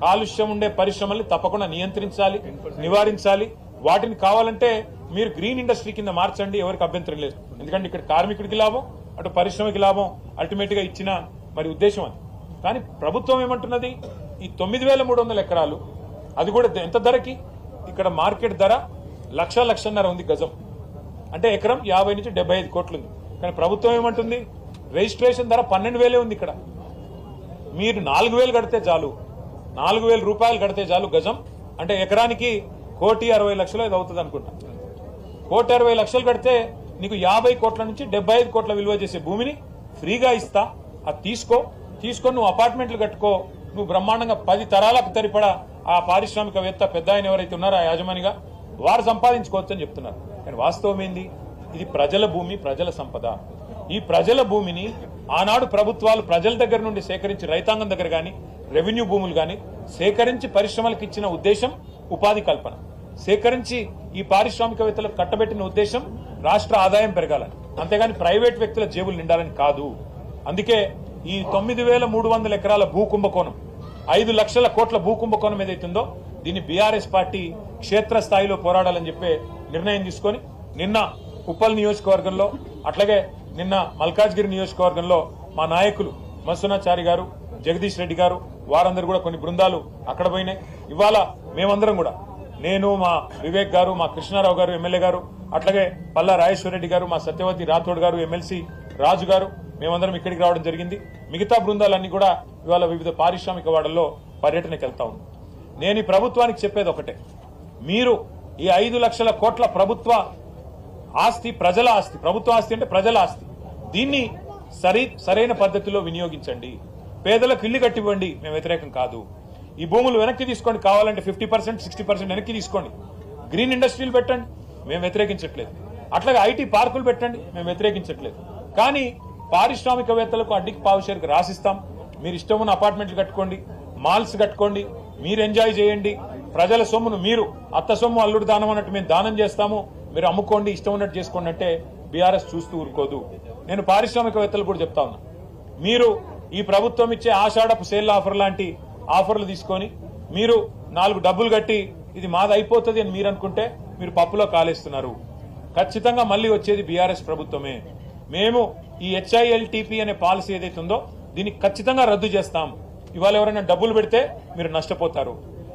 కాలుష్యం ఉండే పరిశ్రమల్ని తప్పకుండా నియంత్రించాలి, నివారించాలి. వాటిని కావాలంటే మీరు గ్రీన్ ఇండస్ట్రీ కింద మార్చండి, ఎవరికి అభ్యంతరం లేదు. ఎందుకంటే ఇక్కడ కార్మికుడికి లాభం, అటు పరిశ్రమకి లాభం అల్టిమేట్ గా ఇచ్చిన మరి ఉద్దేశం అది. కానీ ప్రభుత్వం ఏమంటున్నది, ఈ 9,300 ఎకరాలు అది కూడా ఎంత ధరకి? ఇక్కడ మార్కెట్ ధర లక్షన్నర ఉంది గజం, అంటే ఎకరం 50 నుంచి 75 కోట్లు ఉంది. కానీ ప్రభుత్వం ఏమంటుంది, రిజిస్ట్రేషన్ ధర 12,000 ఉంది. ఇక్కడ మీరు 4,000 కడితే చాలు, 4,000 రూపాయలు కడితే చాలు గజం, అంటే ఎకరానికి 1,60,00,000 ఇది అవుతుంది అనుకుంటా. 1,60,00,000 కడితే నీకు 50 కోట్ల నుంచి 75 కోట్ల విలువ చేసే భూమిని ఫ్రీగా ఇస్తా, అది తీసుకొని నువ్వు అపార్ట్మెంట్లు కట్టుకో, నువ్వు బ్రహ్మాండంగా 10 తరాలకు తరిపడా ఆ పారిశ్రామికవేత్త పెద్ద ఆయన ఎవరైతే ఉన్నారో ఆ యాజమానిగా వారు సంపాదించుకోవచ్చు అని చెప్తున్నారు. కానీ వాస్తవం ఏంది, ఇది ప్రజల భూమి, ప్రజల సంపద. ఈ ప్రజల భూమిని ఆనాడు ప్రభుత్వాలు ప్రజల దగ్గర నుండి సేకరించి, రైతాంగం దగ్గర గాని రెవెన్యూ భూములు గాని సేకరించి పరిశ్రమలకు ఇచ్చిన ఉద్దేశం ఉపాధి కల్పన, సేకరించి ఈ పారిశ్రామికవేత్తలకు కట్టబెట్టిన ఉద్దేశం రాష్ట్ర ఆదాయం పెరగాలని, అంతేగాని ప్రైవేట్ వ్యక్తుల జేబులు నిండాలని కాదు. అందుకే ఈ 9,300 ఎకరాల భూ కుంభకోణం, 5 లక్షల కోట్ల భూ కుంభకోణం ఏదైతుందో దీన్ని బీఆర్ఎస్ పార్టీ క్షేత్రస్థాయిలో పోరాడాలని చెప్పే నిర్ణయం తీసుకొని నిన్న ఉప్పల్ నియోజకవర్గంలో, అట్లాగే నిన్న మల్కాజ్గిరి నియోజకవర్గంలో మా నాయకులు మత్స్యనాచారి గారు, జగదీష్ రెడ్డి గారు, వారందరూ కూడా కొన్ని బృందాలు అక్కడ పోయినాయి. ఇవాళ మేమందరం కూడా, నేను, మా వివేక్ గారు, మా కృష్ణారావు గారు ఎమ్మెల్యే గారు, అట్లాగే పల్లా రాజేశ్వరరెడ్డి గారు, మా సత్యవతి రాథోడ్ గారు, ఎమ్మెల్సీ రాజు గారు, మేమందరం ఇక్కడికి రావడం జరిగింది. మిగతా బృందాలన్నీ కూడా ఇవాళ వివిధ పారిశ్రామిక వాడల్లో పర్యటనకు వెళ్తా ఉంది. నేను ఈ ప్రభుత్వానికి చెప్పేది ఒకటే, మీరు ఈ 5 లక్షల కోట్ల ప్రభుత్వ ఆస్తి, ప్రజల ఆస్తి, ప్రభుత్వ ఆస్తి అంటే ప్రజల ఆస్తి, దీన్ని సరైన పద్ధతిలో వినియోగించండి. పేదలకు ఇల్లు కట్టివ్వండి, మేము వ్యతిరేకం కాదు. ఈ భూములు వెనక్కి తీసుకోండి, కావాలంటే 50%, 60% వెనక్కి తీసుకోండి. గ్రీన్ ఇండస్ట్రీలు పెట్టండి, మేము వ్యతిరేకించట్లేదు. అట్లాగే ఐటీ పార్కులు పెట్టండి, మేము వ్యతిరేకించట్లేదు. కానీ పారిశ్రామికవేత్తలకు అడ్డికి పావుషేరుకు రాసిస్తాం, మీరు ఇష్టం ఉన్న అపార్ట్మెంట్లు కట్టుకోండి, మాల్స్ కట్టుకోండి, మీరు ఎంజాయ్ చేయండి. ప్రజల సొమ్మును మీరు అత్త సొమ్ము అల్లుడు దానం అన్నట్టు మేము దానం చేస్తాము, మీరు అమ్ముకోండి, ఇష్టం ఉన్నట్టు చేసుకోండి అంటే బీఆర్ఎస్ చూస్తూ ఊరుకోదు. నేను పారిశ్రామికవేత్తలు కూడా చెప్తా ఉన్నా, మీరు ఈ ప్రభుత్వం ఇచ్చే ఆషాఢపు సేల్ ఆఫర్ లాంటి ఆఫర్లు తీసుకొని మీరు 4 డబ్బులు కట్టి ఇది మాది అయిపోతుంది అని మీరు అనుకుంటే మీరు పప్పులో కాలేస్తున్నారు. ఖచ్చితంగా మళ్లీ వచ్చేది బీఆర్ఎస్ ప్రభుత్వమే. మేము ఈ HILTP అనే పాలసీ ఏదైతే ఉందో దీన్ని ఖచ్చితంగా రద్దు చేస్తాం. ఇవాళ ఎవరైనా డబ్బులు పెడితే మీరు నష్టపోతారు.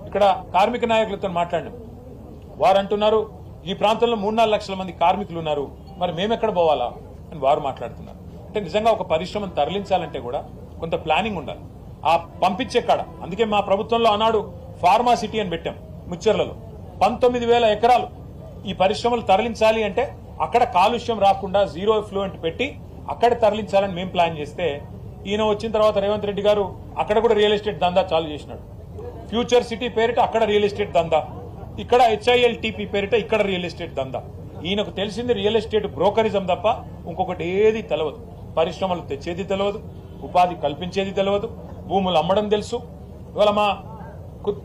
ఇక్కడ కార్మిక నాయకులతో మాట్లాడండి, వారు అంటున్నారు ఈ ప్రాంతంలో 3-4 లక్షల మంది కార్మికులు ఉన్నారు, మరి మేమెక్కడ పోవాలా అని వారు మాట్లాడుతున్నారు. అంటే నిజంగా ఒక పరిశ్రమను తరలించాలంటే కూడా కొంత ప్లానింగ్ ఉండాలి ఆ పంపించే కాడ. అందుకే మా ప్రభుత్వంలో ఆనాడు ఫార్మా సిటీ అని పెట్టాం ముచ్చర్లలో. 19,000 ఎకరాలు ఈ పరిశ్రమలు తరలించాలి అంటే అక్కడ కాలుష్యం రాకుండా జీరో ఎఫ్లూయెంట్ పెట్టి అక్కడ తరలించాలని మేము ప్లాన్ చేస్తే, ఈయన వచ్చిన తర్వాత రేవంత్ రెడ్డి గారు అక్కడ కూడా రియల్ ఎస్టేట్ దందా చాలు చేసినాడు. ఫ్యూచర్ సిటీ పేరిట అక్కడ రియల్ ఎస్టేట్ దందా, ఇక్కడ HILTP పేరిట ఇక్కడ రియల్ ఎస్టేట్ దందా. ఈయనకు తెలిసింది రియల్ ఎస్టేట్ బ్రోకరిజం తప్ప ఇంకొకటి ఏది తెలియదు. పరిశ్రమలు తెచ్చేది తెలియదు, ఉపాధి కల్పించేది తెలియదు, భూములు అమ్మడం తెలుసు. ఇవాళ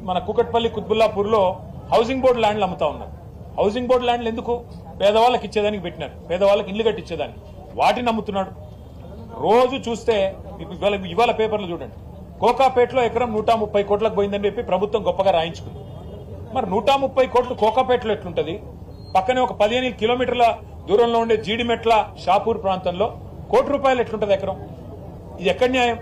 మన కుకట్పల్లి కుత్బుల్లాపూర్ లో హౌసింగ్ బోర్డు ల్యాండ్లు అమ్ముతా ఉన్నారు. హౌసింగ్ బోర్డు ల్యాండ్లు ఎందుకు? పేదవాళ్ళకి ఇచ్చేదానికి పెట్టినారు, పేదవాళ్ళకి ఇల్లు కట్టించేదానికి. వాటిని అమ్ముతున్నాడు. రోజు చూస్తే ఇవాళ పేపర్లు చూడండి, కోకాపేటలో ఎకరం 130 కోట్లకు పోయిందని చెప్పి ప్రభుత్వం గొప్పగా రాయించుకుంది. మరి 130 కోట్లు కోకాపేటలో ఎట్లుంటది? పక్కనే ఒక 15 కిలోమీటర్ల దూరంలో ఉండే జీడిమెట్ల షాపూర్ ప్రాంతంలో ₹1 కోటి ఎట్లుంటది ఎకరం? ఇది ఎక్కడ న్యాయం?